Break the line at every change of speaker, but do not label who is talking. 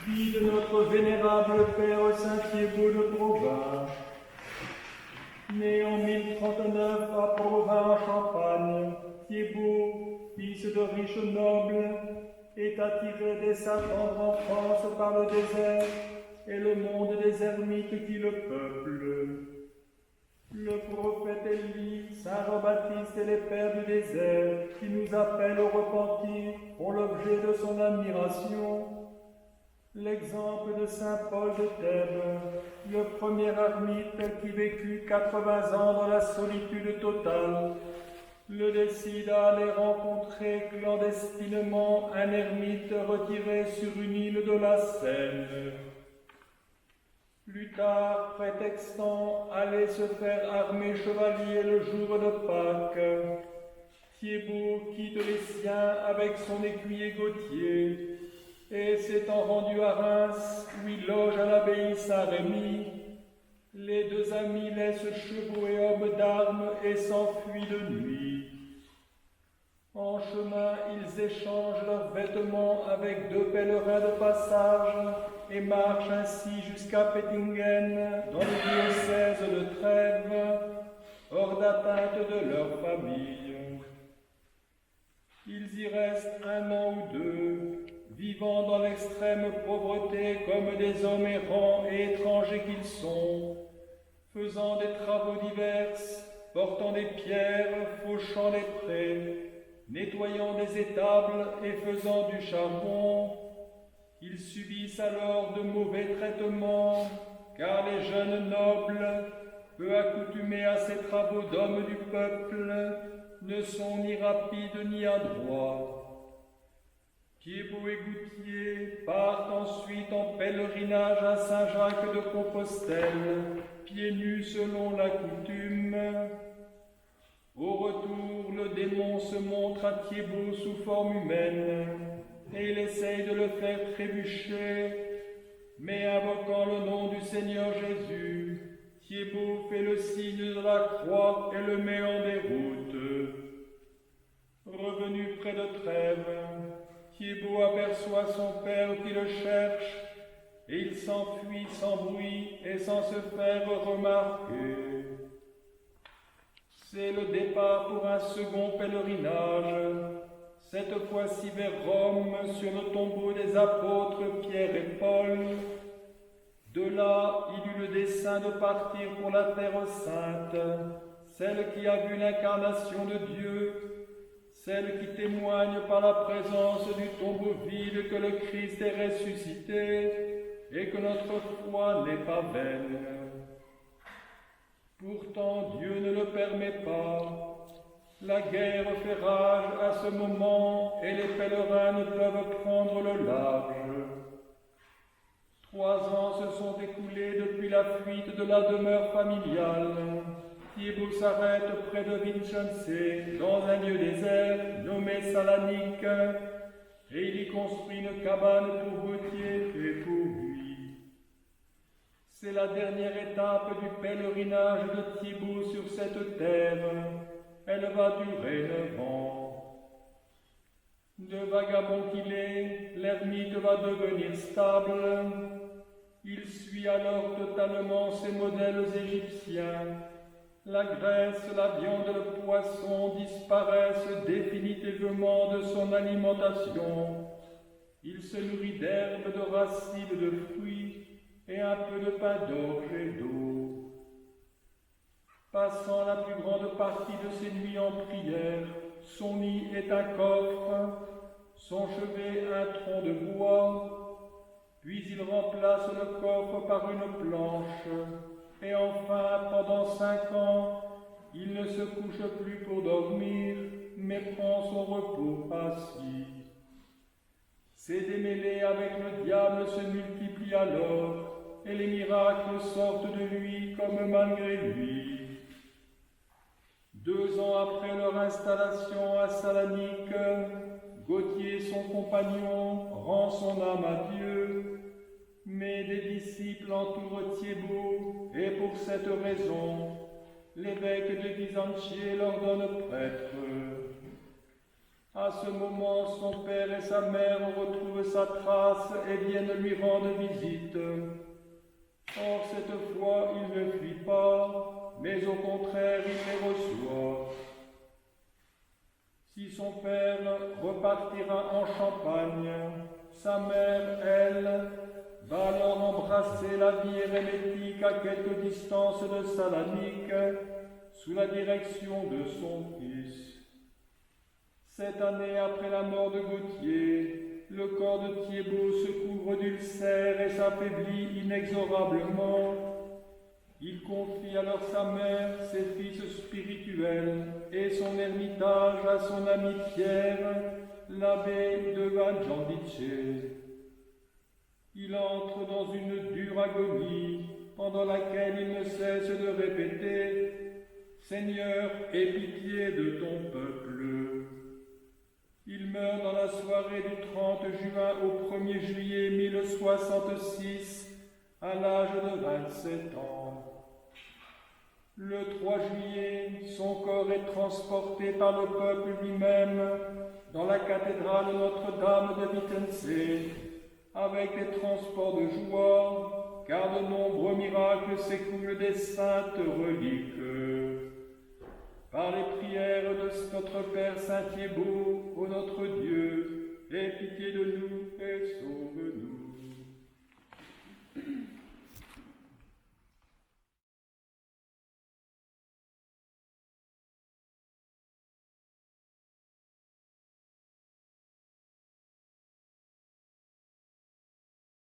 fille de notre vénérable père Saint Thiébaut de Provins, né en 1039 à Provins en Champagne. Thiébaut, fils de riches nobles, est attiré dès sa tendre enfance par le désert et le monde des ermites qui le peuplent. Le prophète Élie, Saint Jean-Baptiste et les pères du désert, qui nous appellent au repentir, font l'objet de son admiration. L'exemple de Saint Paul de Thèbes, le premier ermite qui vécut 80 ans dans la solitude totale, le décide à aller rencontrer clandestinement un ermite retiré sur une île de la Seine. Plus tard, prétextant aller se faire armer chevalier le jour de Pâques, Thiébaut quitte les siens avec son écuyer Gauthier et s'étant rendu à Reims, où il loge à l'abbaye Saint-Rémy, les deux amis laissent chevaux et hommes d'armes et s'enfuient de nuit. En chemin, ils échangent leurs vêtements avec 2 pèlerins de passage et marchent ainsi jusqu'à Pettingen, dans le diocèse de Trèves, hors d'atteinte de leur famille. Ils y restent 1 an ou 2, vivant dans l'extrême pauvreté comme des hommes errants et étrangers qu'ils sont, faisant des travaux divers, portant des pierres, fauchant les prés, nettoyant des étables et faisant du charbon. Ils subissent alors de mauvais traitements, car les jeunes nobles, peu accoutumés à ces travaux d'hommes du peuple, ne sont ni rapides ni adroits. Thiébaut et Gauthier partent ensuite en pèlerinage à Saint-Jacques de Compostelle, pieds nus selon la coutume. Au retour, le démon se montre à Thiébaut sous forme humaine, et il essaye de le faire trébucher, mais invoquant le nom du Seigneur Jésus, Thiébaut fait le signe de la croix et le met en déroute. Revenu près de Trèves, Thiébaut aperçoit son père qui le cherche, et il s'enfuit sans bruit et sans se faire remarquer. C'est le départ pour un second pèlerinage, cette fois-ci vers Rome, sur le tombeau des apôtres Pierre et Paul. De là, il eut le dessein de partir pour la Terre sainte, celle qui a vu l'incarnation de Dieu, celle qui témoigne par la présence du tombeau vide que le Christ est ressuscité et que notre foi n'est pas vaine. Pourtant, Dieu ne le permet pas. La guerre fait rage à ce moment et les pèlerins ne peuvent prendre le large. 3 ans se sont écoulés depuis la fuite de la demeure familiale. Thiébaut s'arrête près de Vincennes, dans un lieu désert nommé Salanique, et il y construit une cabane pour Gauthier et pour lui. C'est la dernière étape du pèlerinage de Thiébaut sur cette terre. Elle va durer 9 ans. De vagabond qu'il est, l'ermite va devenir stable. Il suit alors totalement ses modèles égyptiens. La graisse, la viande, le poisson disparaissent définitivement de son alimentation. Il se nourrit d'herbes, de racines, de fruits et un peu de pain d'orge et d'eau. Passant la plus grande partie de ses nuits en prière, son lit est un coffre, son chevet un tronc de bois, puis il remplace le coffre par une planche, et enfin, pendant 5 ans, il ne se couche plus pour dormir, mais prend son repos assis. Ses démêlés avec le diable se multiplient alors, et les miracles sortent de lui comme malgré lui. 2 ans après leur installation à Salanique, Gauthier, son compagnon, rend son âme à Dieu, mais des disciples entourent Thiébaut, et pour cette raison, l'évêque de Byzantier leur donne prêtre. À ce moment, son père et sa mère retrouvent sa trace et viennent lui rendre visite. Or, cette fois, il ne fuit pas, mais au contraire, il les reçoit. Si son père repartira en Champagne, sa mère, elle, va alors embrasser la vie érémétique à quelque distance de Salonique, sous la direction de son fils. Cette année, après la mort de Gauthier, le corps de Thiébaut se couvre d'ulcères et s'affaiblit inexorablement. Il confie alors sa mère, ses fils spirituels et son ermitage à son ami Pierre, l'abbé de Vangiandice. Il entre dans une dure agonie, pendant laquelle il ne cesse de répéter « Seigneur, aie pitié de ton peuple ». Il meurt dans la soirée du 30 juin au 1er juillet 1066, à l'âge de 27 ans. Le 3 juillet, son corps est transporté par le peuple lui-même dans la cathédrale Notre-Dame de Wittense, avec des transports de joie, car de nombreux miracles s'écoulent des saintes reliques. Par les prières de notre Père Saint Thiébaut, ô notre Dieu, aie pitié de nous et sauve-nous.